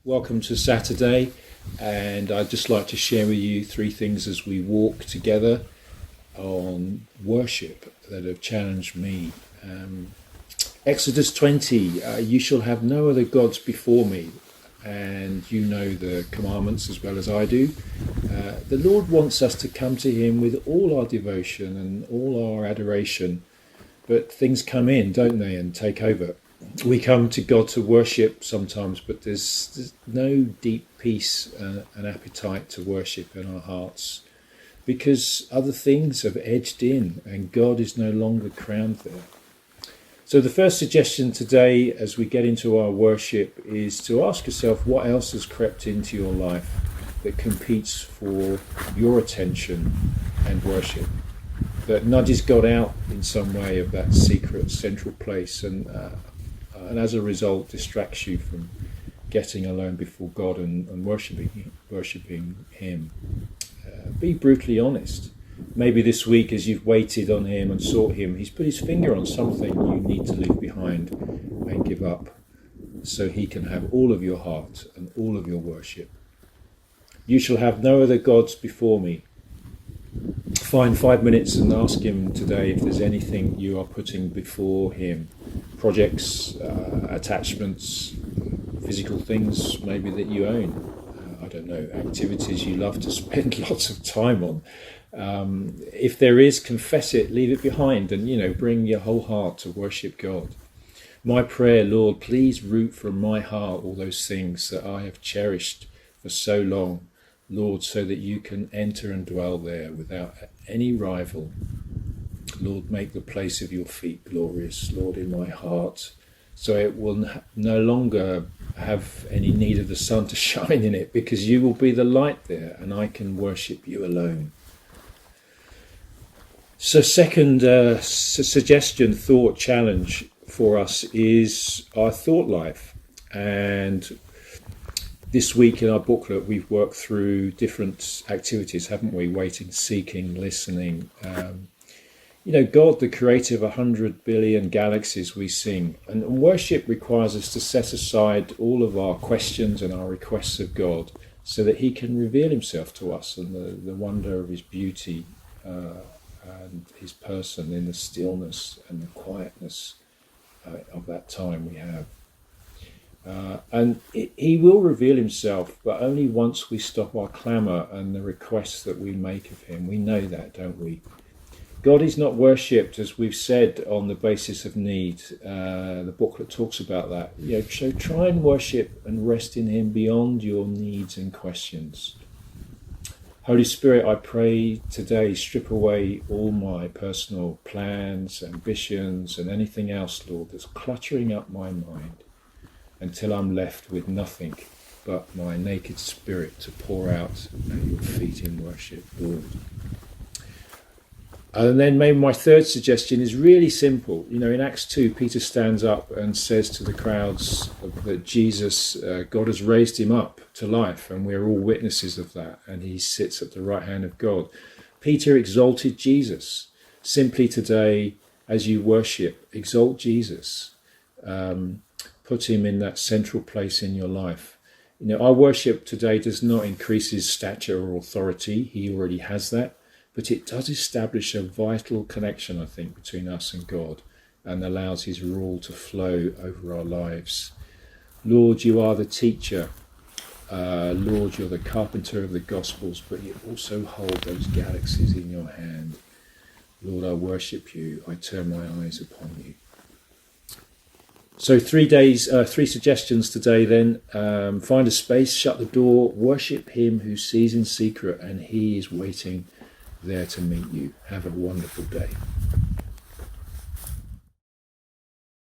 Welcome to Saturday, and I'd just like to share with you three things as we walk together on worship that have challenged me. Exodus 20, you shall have no other gods before me, and you know the commandments as well as I do. The Lord wants us to come to him with all our devotion and all our adoration, but things come in, don't they, and take over. We come to God to worship sometimes, but there's no deep peace and appetite to worship in our hearts because other things have edged in and God is no longer crowned there. So the first suggestion today as we get into our worship is to ask yourself what else has crept into your life that competes for your attention and worship, that nudges God out in some way of that secret central place and as a result distracts you from getting alone before God and worshipping him. Be brutally honest. Maybe this week as you've waited on him and sought him, he's put his finger on something you need to leave behind and give up so he can have all of your heart and all of your worship. You shall have no other gods before me. Find 5 minutes and ask him today if there's anything you are putting before him. Projects, attachments, physical things maybe that you own. I don't know, activities you love to spend lots of time on. If there is, confess it, leave it behind and, bring your whole heart to worship God. My prayer, Lord, please root from my heart all those things that I have cherished for so long, Lord, so that you can enter and dwell there without any rival. Lord, make the place of your feet glorious, Lord, in my heart, so it will no longer have any need of the sun to shine in it, because you will be the light there, and I can worship you alone. So second suggestion, thought, challenge for us is our thought life. And this week in our booklet, we've worked through different activities, haven't we? Waiting, seeking, listening. God, the creator of 100 billion galaxies we sing. And worship requires us to set aside all of our questions and our requests of God so that he can reveal himself to us and the wonder of his beauty and his person in the stillness and the quietness of that time we have. And he will reveal himself, but only once we stop our clamour and the requests that we make of him. We know that, don't we? God is not worshipped, as we've said, on the basis of need. The booklet talks about that. So try and worship and rest in him beyond your needs and questions. Holy Spirit, I pray today, strip away all my personal plans, ambitions, and anything else, Lord, that's cluttering up my mind until I'm left with nothing but my naked spirit to pour out at your feet in worship, Lord. And then maybe my third suggestion is really simple. In Acts 2, Peter stands up and says to the crowds that Jesus, God has raised him up to life, and we're all witnesses of that, and he sits at the right hand of God. Peter exalted Jesus. Simply today, as you worship, exalt Jesus. Put him in that central place in your life. Our worship today does not increase his stature or authority. He already has that. But it does establish a vital connection, I think, between us and God, and allows his rule to flow over our lives. Lord, you are the teacher. Lord, you're the carpenter of the Gospels, but you also hold those galaxies in your hand. Lord, I worship you. I turn my eyes upon you. So 3 suggestions today then. Find a space, shut the door, worship him who sees in secret, and he is waiting there to meet you. Have a wonderful day.